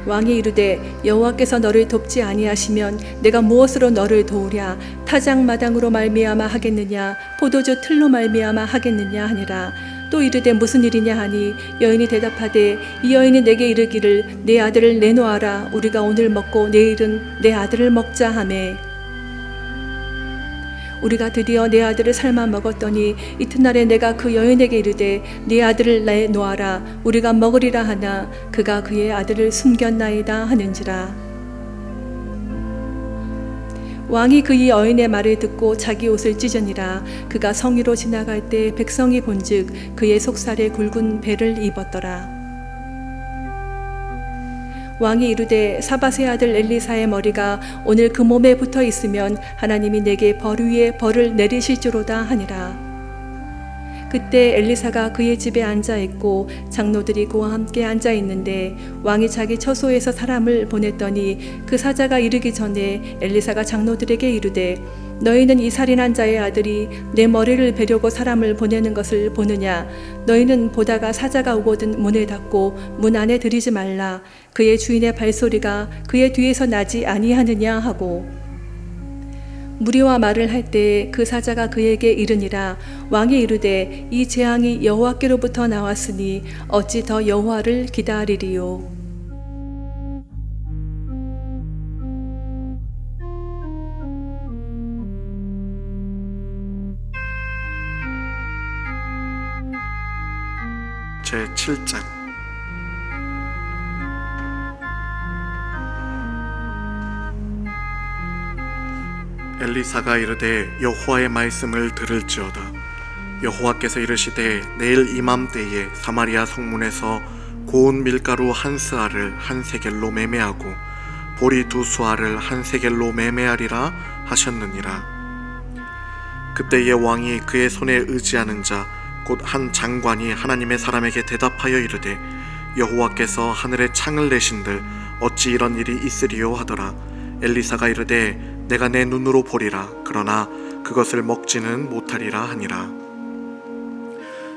왕이 이르되 여호와께서 너를 돕지 아니하시면 내가 무엇으로 너를 도우랴. 타작마당으로 말미암아 하겠느냐 포도주 틀로 말미암아 하겠느냐 하니라. 또 이르되 무슨 일이냐 하니 여인이 대답하되 이 여인이 내게 이르기를 내 아들을 내놓아라. 우리가 오늘 먹고 내일은 내 아들을 먹자 하매 우리가 드디어 내 아들을 삶아 먹었더니 이튿날에 내가 그 여인에게 이르되 네 아들을 내놓아라. 우리가 먹으리라 하나 그가 그의 아들을 숨겼나이다 하는지라. 왕이 그의 여인의 말을 듣고 자기 옷을 찢으니라. 그가 성 위로 지나갈 때 백성이 본즉 그의 속살에 굵은 배를 입었더라. 왕이 이르되 사밧의 아들 엘리사의 머리가 오늘 그 몸에 붙어 있으면 하나님이 내게 벌 위에 벌을 내리실지로다 하니라. 그때 엘리사가 그의 집에 앉아 있고 장로들이 그와 함께 앉아 있는데 왕이 자기 처소에서 사람을 보냈더니 그 사자가 이르기 전에 엘리사가 장로들에게 이르되 너희는 이 살인한 자의 아들이 내 머리를 베려고 사람을 보내는 것을 보느냐? 너희는 보다가 사자가 오거든 문을 닫고 문 안에 들이지 말라. 그의 주인의 발소리가 그의 뒤에서 나지 아니하느냐 하고 무리와 말을 할 때 그 사자가 그에게 이르니라. 왕이 이르되 이 재앙이 여호와께로부터 나왔으니 어찌 더 여호와를 기다리리요. 제7장 엘리사가 이르되 여호와의 말씀을 들을지어다. 여호와께서 이르시되 내일 이맘때에 사마리아 성문에서 고운 밀가루 한 스아를 한 세겔로 매매하고 보리 두 수아를 한 세겔로 매매하리라 하셨느니라. 그때에 왕이 그의 손에 의지하는 자 곧 한 장관이 하나님의 사람에게 대답하여 이르되 여호와께서 하늘에 창을 내신들 어찌 이런 일이 있으리요 하더라. 엘리사가 이르되 내가 내 눈으로 보리라. 그러나 그것을 먹지는 못하리라 하니라.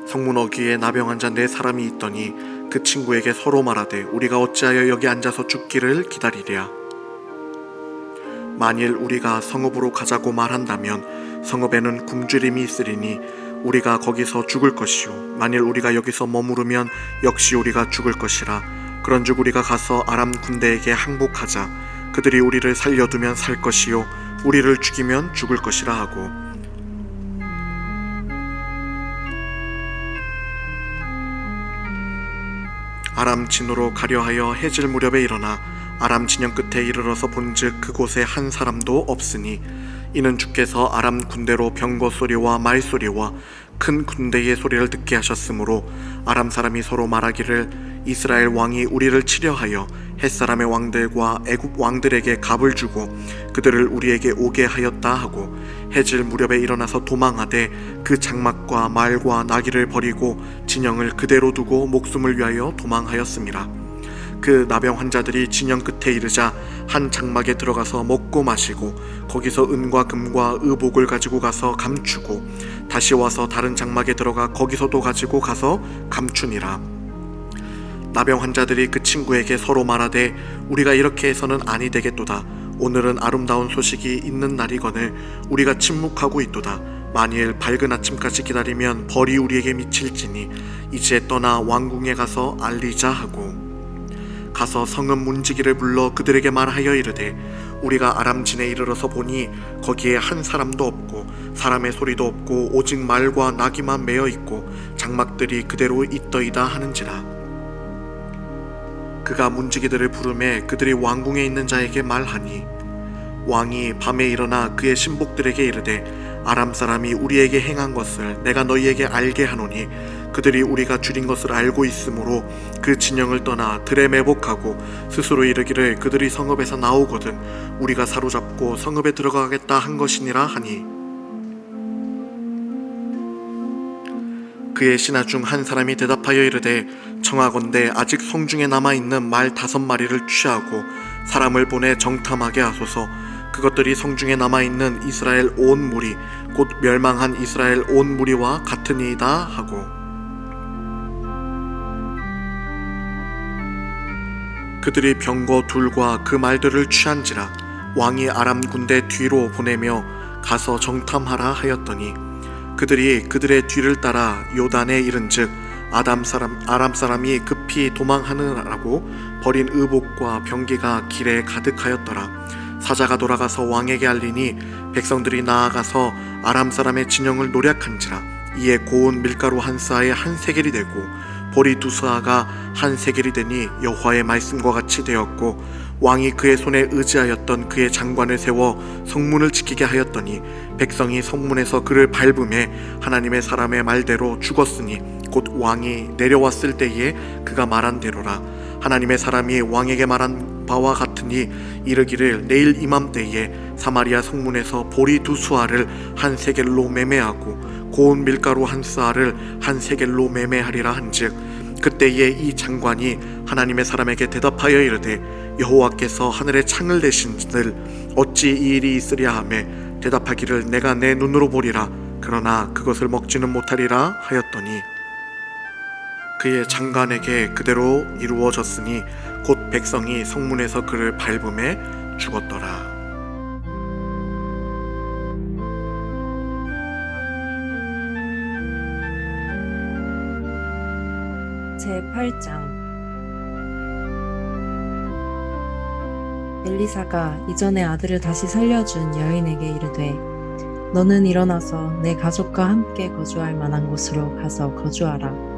성문 어귀에 나병한 자 네 사람이 있더니 그 친구에게 서로 말하되 우리가 어찌하여 여기 앉아서 죽기를 기다리랴. 만일 우리가 성읍으로 가자고 말한다면 성읍에는 굶주림이 있으리니 우리가 거기서 죽을 것이요 만일 우리가 여기서 머무르면 역시 우리가 죽을 것이라. 그런즉 우리가 가서 아람 군대에게 항복하자. 그들이 우리를 살려두면 살 것이요 우리를 죽이면 죽을 것이라 하고 아람 진으로 가려하여 해질 무렵에 일어나 아람 진영 끝에 이르러서 본즉 그곳에 한 사람도 없으니 이는 주께서 아람 군대로 병거 소리와 말 소리와 큰 군대의 소리를 듣게 하셨으므로 아람 사람이 서로 말하기를 이스라엘 왕이 우리를 치려하여 햇사람의 왕들과 애국 왕들에게 갑을 주고 그들을 우리에게 오게 하였다 하고 해질 무렵에 일어나서 도망하되 그 장막과 말과 나귀를 버리고 진영을 그대로 두고 목숨을 위하여 도망하였습니다. 그 나병 환자들이 진영 끝에 이르자 한 장막에 들어가서 먹고 마시고 거기서 은과 금과 의복을 가지고 가서 감추고 다시 와서 다른 장막에 들어가 거기서도 가지고 가서 감추니라. 나병 환자들이 그 친구에게 서로 말하되 우리가 이렇게 해서는 아니 되겠도다. 오늘은 아름다운 소식이 있는 날이거늘 우리가 침묵하고 있도다. 만일 밝은 아침까지 기다리면 벌이 우리에게 미칠지니 이제 떠나 왕궁에 가서 알리자 하고 가서 성읍 문지기를 불러 그들에게 말하여 이르되 우리가 아람진에 이르러서 보니 거기에 한 사람도 없고 사람의 소리도 없고 오직 말과 나귀만 매어 있고 장막들이 그대로 있더이다 하는지라. 그가 문지기들을 부르매 그들이 왕궁에 있는 자에게 말하니 왕이 밤에 일어나 그의 신복들에게 이르되 아람 사람이 우리에게 행한 것을 내가 너희에게 알게 하노니 그들이 우리가 줄인 것을 알고 있으므로 그 진영을 떠나 들에 매복하고 스스로 이르기를 그들이 성읍에서 나오거든 우리가 사로잡고 성읍에 들어가겠다 한 것이니라 하니 그의 신하 중 한 사람이 대답하여 이르되 청하건대 아직 성중에 남아있는 말 5마리를 취하고 사람을 보내 정탐하게 하소서. 그것들이 성중에 남아있는 이스라엘 온 무리 곧 멸망한 이스라엘 온 무리와 같으니이다 하고 그들이 병거 둘과 그 말들을 취한지라. 왕이 아람 군대 뒤로 보내며 가서 정탐하라 하였더니 그들이 그들의 뒤를 따라 요단에 이른즉 아람 사람이 급히 도망하느라고 버린 의복과 병기가 길에 가득하였더라. 사자가 돌아가서 왕에게 알리니 백성들이 나아가서 아람 사람의 진영을 노략한지라. 이에 고운 밀가루 한 스아에 한 세겔이 되고 보리 2스아가 한 세겔이 되니 여호와의 말씀과 같이 되었고 왕이 그의 손에 의지하였던 그의 장관을 세워 성문을 지키게 하였더니 백성이 성문에서 그를 밟음에 하나님의 사람의 말대로 죽었으니 곧 왕이 내려왔을 때에 그가 말한 대로라. 하나님의 사람이 왕에게 말한 바와 같으니 이르기를 내일 이맘때에 사마리아 성문에서 보리 2수알을 한 세겔로 매매하고 고운 밀가루 1스알을 한 세겔로 매매하리라 한즉 그때에 이 장관이 하나님의 사람에게 대답하여 이르되 여호와께서 하늘에 창을 내신들 어찌 이 일이 있으랴 하매 대답하기를 내가 내 눈으로 보리라 그러나 그것을 먹지는 못하리라 하였더니 그의 장관에게 그대로 이루어졌으니 곧 백성이 성문에서 그를 밟음에 죽었더라. 제8장 엘리사가 이전에 아들을 다시 살려준 여인에게 이르되 너는 일어나서 내 가족과 함께 거주할 만한 곳으로 가서 거주하라.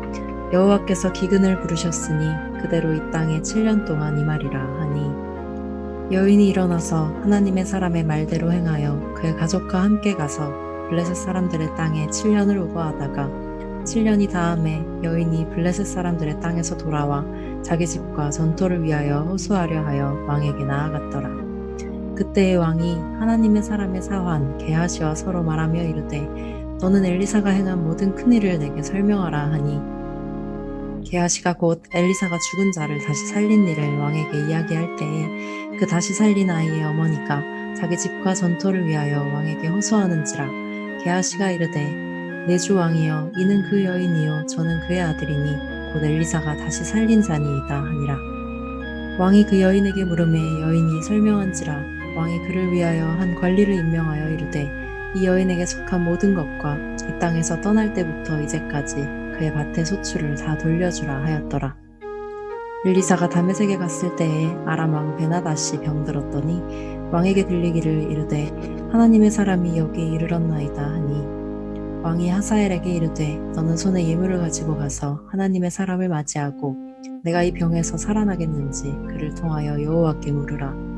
여호와께서 기근을 부르셨으니 그대로 이 땅에 7년 동안 임하리라 하니 여인이 일어나서 하나님의 사람의 말대로 행하여 그의 가족과 함께 가서 블레셋 사람들의 땅에 7년을 우거하다가 7년이 다음에 여인이 블레셋 사람들의 땅에서 돌아와 자기 집과 전토를 위하여 호소하려 하여 왕에게 나아갔더라. 그때의 왕이 하나님의 사람의 사환 게하시와 서로 말하며 이르되 너는 엘리사가 행한 모든 큰일을 내게 설명하라 하니 게하시가 곧 엘리사가 죽은 자를 다시 살린 일을 왕에게 이야기할 때에 그 다시 살린 아이의 어머니가 자기 집과 전토를 위하여 왕에게 호소하는지라. 게하시가 이르되 내 주 왕이여 이는 그 여인이요 저는 그의 아들이니 곧 엘리사가 다시 살린 자니이다 하니라. 왕이 그 여인에게 물음에 여인이 설명한지라. 왕이 그를 위하여 한 관리를 임명하여 이르되 이 여인에게 속한 모든 것과 이 땅에서 떠날 때부터 이제까지 그의 밭의 소출을 다 돌려주라 하였더라. 엘리사가 다메섹에 갔을 때에 아람 왕 베나닷이 병들었더니 왕에게 들리기를 이르되 하나님의 사람이 여기 이르렀나이다 하니 왕이 하사엘에게 이르되 너는 손에 예물을 가지고 가서 하나님의 사람을 맞이하고 내가 이 병에서 살아나겠는지 그를 통하여 여호와께 물으라.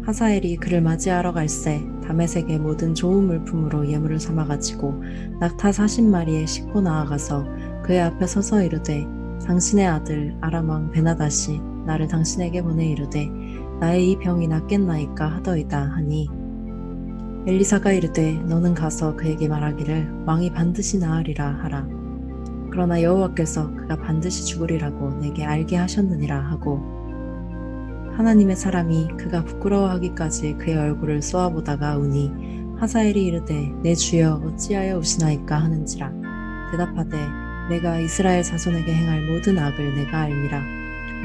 하사엘이 그를 맞이하러 갈새 다메섹의 모든 좋은 물품으로 예물을 삼아가지고 낙타 40마리에 싣고 나아가서 그의 앞에 서서 이르되 당신의 아들 아람 왕 베나닷이 나를 당신에게 보내 이르되 나의 이 병이 낫겠나이까 하더이다 하니 엘리사가 이르되 너는 가서 그에게 말하기를 왕이 반드시 나으리라 하라. 그러나 여호와께서 그가 반드시 죽으리라고 내게 알게 하셨느니라 하고 하나님의 사람이 그가 부끄러워하기까지 그의 얼굴을 쏘아보다가 우니 하사엘이 이르되 내 주여 어찌하여 우시나이까 하는지라. 대답하되 내가 이스라엘 자손에게 행할 모든 악을 내가 알미라.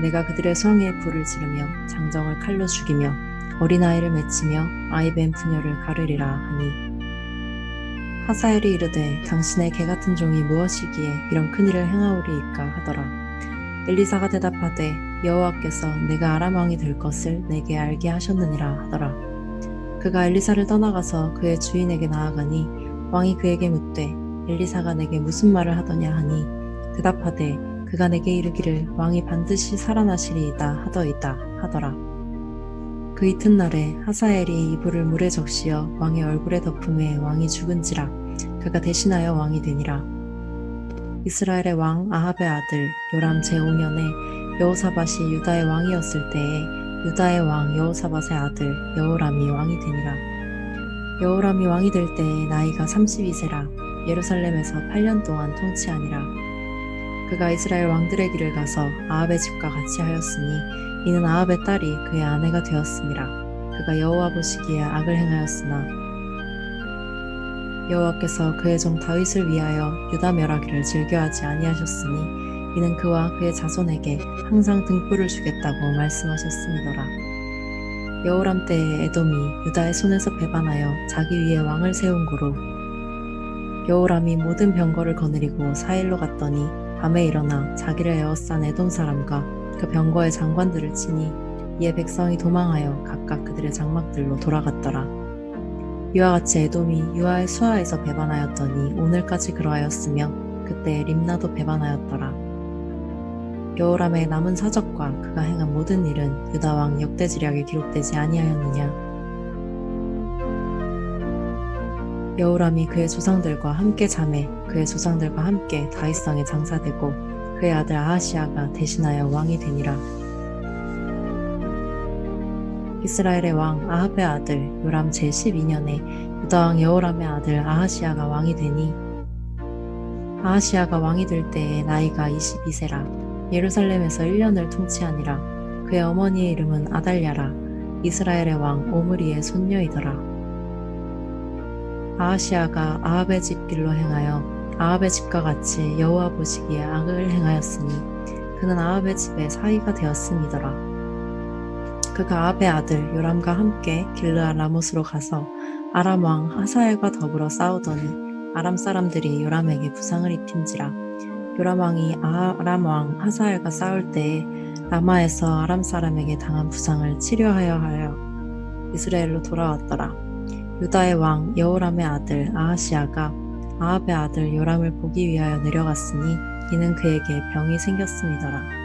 내가 그들의 성에 불을 지르며 장정을 칼로 죽이며 어린아이를 맺히며 아이뱀 부녀를 가르리라 하니 하사엘이 이르되 당신의 개같은 종이 무엇이기에 이런 큰일을 행하오리이까 하더라. 엘리사가 대답하되 여호와께서 내가 아람 왕이 될 것을 내게 알게 하셨느니라 하더라. 그가 엘리사를 떠나가서 그의 주인에게 나아가니 왕이 그에게 묻되 엘리사가 내게 무슨 말을 하더냐 하니 대답하되 그가 내게 이르기를 왕이 반드시 살아나시리이다 하더이다 하더라. 그 이튿날에 하사엘이 이불을 물에 적시어 왕의 얼굴에 덮음에 왕이 죽은지라. 그가 대신하여 왕이 되니라. 이스라엘의 왕 아합의 아들 요람 제5년에 여호사밧이 유다의 왕이었을 때에 유다의 왕 여호사밧의 아들 여호람이 왕이 되니라. 여호람이 왕이 될 때에 나이가 32세라. 예루살렘에서 8년 동안 통치하니라. 그가 이스라엘 왕들의 길을 가서 아합의 집과 같이 하였으니 이는 아합의 딸이 그의 아내가 되었음이라. 그가 여호와 보시기에 악을 행하였으나 여호와께서 그의 종 다윗을 위하여 유다 멸하기를 즐겨하지 아니하셨으니 이는 그와 그의 자손에게 항상 등불을 주겠다고 말씀하셨음이더라. 여호람 때에 에돔이 유다의 손에서 배반하여 자기 위에 왕을 세운 고로 여호람이 모든 병거를 거느리고 사일로 갔더니 밤에 일어나 자기를 에워싼 에돔 사람과 그 병거의 장관들을 치니 이에 백성이 도망하여 각각 그들의 장막들로 돌아갔더라. 이와 같이 에돔이 유아의 수하에서 배반하였더니 오늘까지 그러하였으며 그때 림나도 배반하였더라. 여호람의 남은 사적과 그가 행한 모든 일은 유다 왕 역대지략에 기록되지 아니하였느냐. 여호람이 그의 조상들과 함께 잠에 그의 조상들과 함께 다윗성에 장사되고 그의 아들 아하시아가 대신하여 왕이 되니라. 이스라엘의 왕 아합의 아들 요람 제12년에 유다 왕 여호람의 아들 아하시아가 왕이 되니 아하시아가 왕이 될 때에 나이가 22세라. 예루살렘에서 1년을 통치하니라. 그의 어머니의 이름은 아달랴라. 이스라엘의 왕 오므리의 손녀이더라. 아하시아가 아합의 집 길로 행하여 아합의 집과 같이 여호와 보시기에 악을 행하였으니 그는 아합의 집에 사위가 되었음이더라. 그가 아합의 아들 요람과 함께 길르앗 라못으로 가서 아람 왕 하사엘과 더불어 싸우더니 아람 사람들이 요람에게 부상을 입힌지라. 요람 왕이 아람 왕 하사엘과 싸울 때에 라마에서 아람 사람에게 당한 부상을 치료하여 하여 이스라엘로 돌아왔더라. 유다의 왕 여호람의 아들 아하시아가 아합의 아들 요람을 보기 위하여 내려갔으니 이는 그에게 병이 생겼음이더라.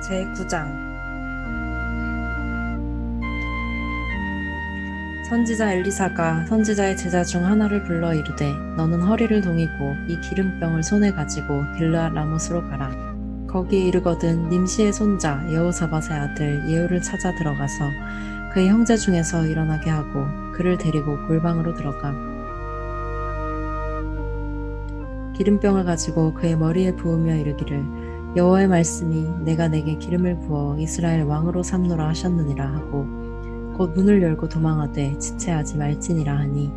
제9장 선지자 엘리사가 선지자의 제자 중 하나를 불러 이르되 너는 허리를 동이고 이 기름병을 손에 가지고 길르앗 라못으로 가라. 거기에 이르거든 nim시의 손자 여호사밧의 아들 예후를 찾아 들어가서 그의 형제 중에서 일어나게 하고 그를 데리고 골방으로 들어가 기름병을 가지고 그의 머리에 부으며 이르기를 여호와의 말씀이 내가 내게 기름을 부어 이스라엘 왕으로 삼노라 하셨느니라 하고 곧 문을 열고 도망하되 지체하지 말지니라 하니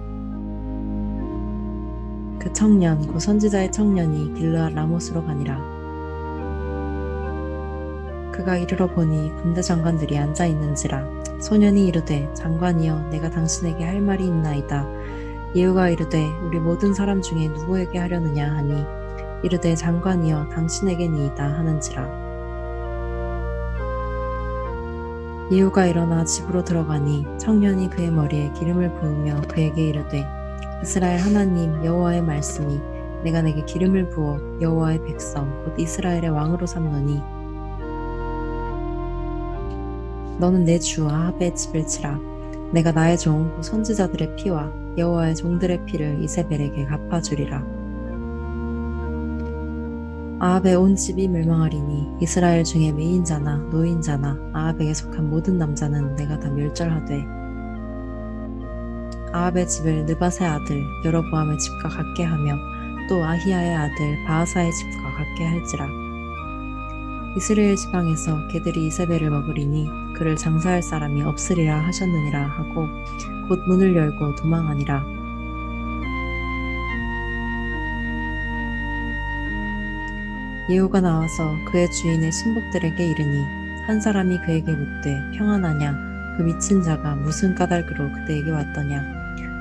그 청년 곧 선지자의 청년이 길르앗 라못으로 가니라. 그가 이르러 보니 군대 장관들이 앉아 있는지라. 소년이 이르되 장관이여 내가 당신에게 할 말이 있나이다. 예후가 이르되 우리 모든 사람 중에 누구에게 하려느냐 하니 이르되 장관이여 당신에게니이다 하는지라. 예후가 일어나 집으로 들어가니 청년이 그의 머리에 기름을 부으며 그에게 이르되 이스라엘 하나님 여호와의 말씀이 내가 내게 기름을 부어 여호와의 백성 곧 이스라엘의 왕으로 삼노니 너는 내 주 아합의 집을 치라. 내가 나의 종 곧 선지자들의 피와 여호와의 종들의 피를 이세벨에게 갚아주리라. 아합의 온 집이 멸망하리니 이스라엘 중에 메인자나 노인자나 아합에게 속한 모든 남자는 내가 다 멸절하되 아합의 집을 느밧의 아들 여로보암의 집과 같게 하며 또 아히야의 아들 바하사의 집과 같게 할지라. 이스라엘 지방에서 개들이 이세벨을 먹으리니 그를 장사할 사람이 없으리라 하셨느니라 하고 곧 문을 열고 도망하니라. 예후가 나와서 그의 주인의 신복들에게 이르니 한 사람이 그에게 묻되 평안하냐 그 미친 자가 무슨 까닭으로 그대에게 왔더냐.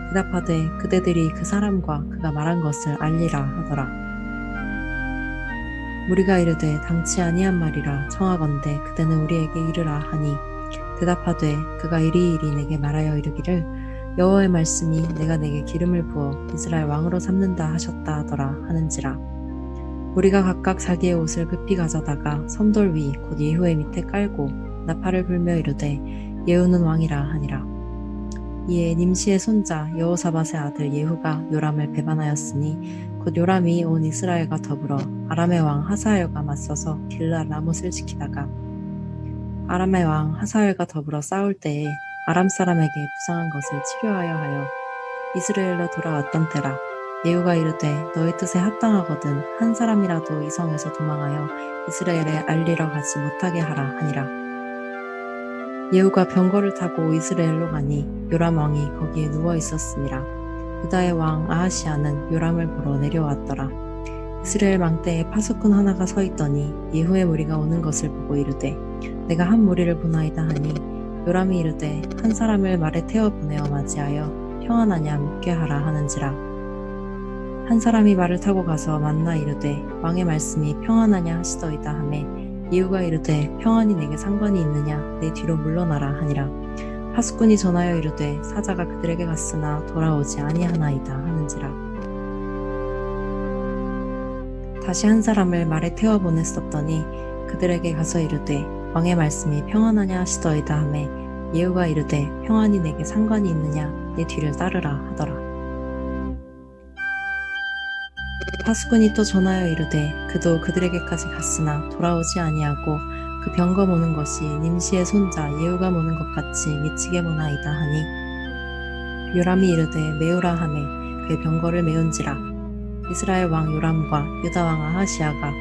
대답하되 그대들이 그 사람과 그가 말한 것을 알리라 하더라. 무리가 이르되 당치 아니한 말이라 청하건대 그대는 우리에게 이르라 하니 대답하되 그가 이리이리 내게 말하여 이르기를 여호와의 말씀이 내가 내게 기름을 부어 이스라엘 왕으로 삼는다 하셨다 하더라 하는지라. 우리가 각각 자기의 옷을 급히 가져다가 선돌 위 곧 예후의 밑에 깔고 나팔을 불며 이르되 예후는 왕이라 하니라. 이에 nim시의 손자 여호사밧의 아들 예후가 요람을 배반하였으니 곧 요람이 온 이스라엘과 더불어 아람의 왕 하사엘과 맞서서 길르앗 라못을 지키다가 아람의 왕 하사엘과 더불어 싸울 때에 아람 사람에게 부상한 것을 치료하여 하여 이스라엘로 돌아왔던 때라. 예후가 이르되 너의 뜻에 합당하거든 한 사람이라도 이 성에서 도망하여 이스라엘에 알리러 가지 못하게 하라 하니라. 예후가 병거를 타고 이스라엘로 가니 요람 왕이 거기에 누워 있었음이라. 유다의 왕 아하시아는 요람을 보러 내려왔더라. 이스라엘 망대에 파수꾼 하나가 서 있더니 예후의 무리가 오는 것을 보고 이르되 내가 한 무리를 보나이다 하니 요람이 이르되 한 사람을 말에 태워 보내어 맞이하여 평안하냐 묻게 하라 하는지라. 한 사람이 말을 타고 가서 만나 이르되 왕의 말씀이 평안하냐 하시더이다 하매 예후가 이르되 평안이 내게 상관이 있느냐 내 뒤로 물러나라 하니라. 파수꾼이 전하여 이르되 사자가 그들에게 갔으나 돌아오지 아니하나이다 하는지라. 다시 한 사람을 말에 태워 보냈었더니 그들에게 가서 이르되 왕의 말씀이 평안하냐 하시더이다 하매 예후가 이르되 평안이 내게 상관이 있느냐 내 뒤를 따르라 하더라. 파수꾼이 또 전하여 이르되 그도 그들에게까지 갔으나 돌아오지 아니하고 그 병거 모는 것이 님시의 손자 예후가 모는 것 같이 미치게 모나이다 하니 요람이 이르되 메우라 하매 그의 병거를 메운지라. 이스라엘 왕 요람과 유다 왕 아하시아가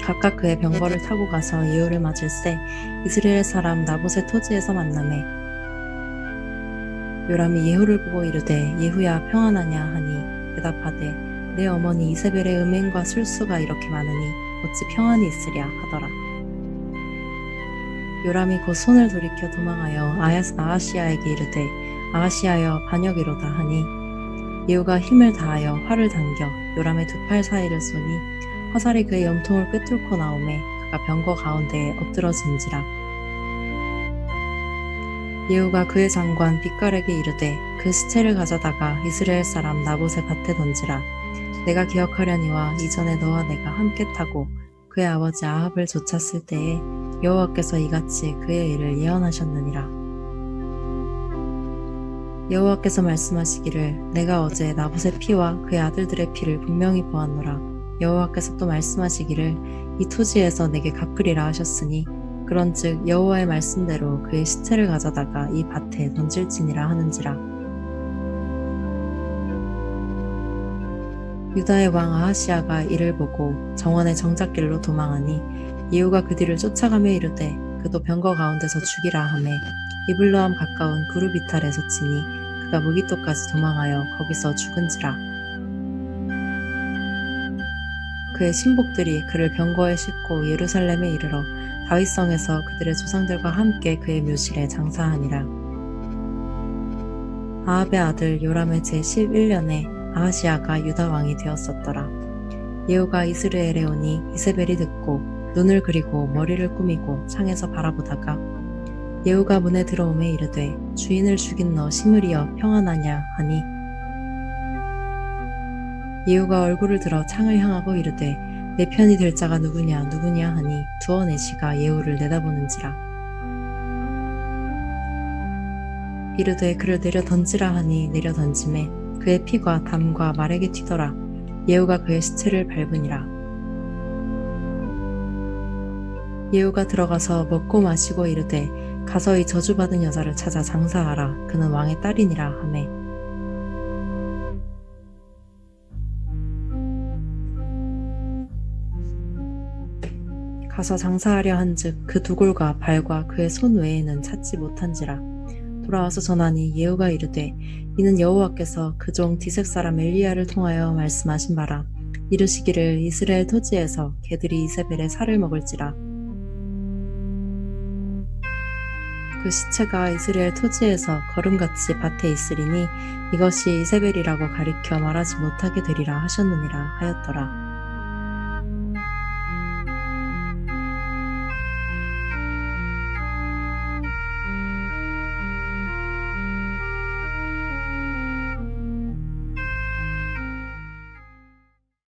각각 그의 병거를 타고 가서 예후를 맞을새 이스라엘 사람 나봇의 토지에서 만나매 요람이 예후를 보고 이르되 예후야 평안하냐 하니 대답하되 내 어머니 이세벨의 음행과 술수가 이렇게 많으니 어찌 평안이 있으랴 하더라. 요람이 곧 손을 돌이켜 도망하여 아하시아에게 이르되 아하시아여 반역이로다 하니 예후가 힘을 다하여 활을 당겨 요람의 두 팔 사이를 쏘니 화살이 그의 염통을 꿰뚫고 나오매 그가 병거 가운데에 엎드러진지라. 예후가 그의 장관 빛깔에게 이르되 그 시체를 가져다가 이스라엘 사람 나봇의 밭에 던지라. 내가 기억하려니와 이전에 너와 내가 함께 타고 그의 아버지 아합을 쫓았을 때에 여호와께서 이같이 그의 일을 예언하셨느니라. 여호와께서 말씀하시기를 내가 어제 나봇의 피와 그의 아들들의 피를 분명히 보았노라. 여호와께서 또 말씀하시기를 이 토지에서 내게 갚으리라 하셨으니 그런즉 여호와의 말씀대로 그의 시체를 가져다가 이 밭에 던질지니라 하는지라. 유다의 왕 아하시아가 이를 보고 정원의 정작길로 도망하니 예후가 그 뒤를 쫓아가며 이르되 그도 병거 가운데서 죽이라 하매 이블로암 가까운 구룹 이탈에서 치니 그가 무기토까지 도망하여 거기서 죽은지라. 그의 신복들이 그를 병거에 싣고 예루살렘에 이르러 다윗성에서 그들의 조상들과 함께 그의 묘실에 장사하니라. 아합의 아들 요람의 제11년에 아하시아가 유다 왕이 되었었더라. 예후가 이스라엘에 오니 이세벨이 듣고 눈을 그리고 머리를 꾸미고 창에서 바라보다가 예후가 문에 들어오매 이르되 주인을 죽인 너 시므리여 평안하냐 하니 예후가 얼굴을 들어 창을 향하고 이르되 내 편이 될 자가 누구냐 하니 두어 내시가 예후를 내다보는지라. 이르되 그를 내려 던지라 하니 내려 던짐에 그의 피가 담과 말에게 튀더라. 예후가 그의 시체를 밟으니라. 예후가 들어가서 먹고 마시고 이르되 가서 이 저주받은 여자를 찾아 장사하라. 그는 왕의 딸이니라 하매 가서 장사하려 한즉 그 두골과 발과 그의 손 외에는 찾지 못한지라. 돌아와서 전하니 예후가 이르되 이는 여호와께서 그 종 디색 사람 엘리야를 통하여 말씀하신 바라. 이르시기를 이스라엘 토지에서 개들이 이세벨의 살을 먹을지라. 그 시체가 이스라엘 토지에서 거름같이 밭에 있으리니 이것이 이세벨이라고 가리켜 말하지 못하게 되리라 하셨느니라 하였더라.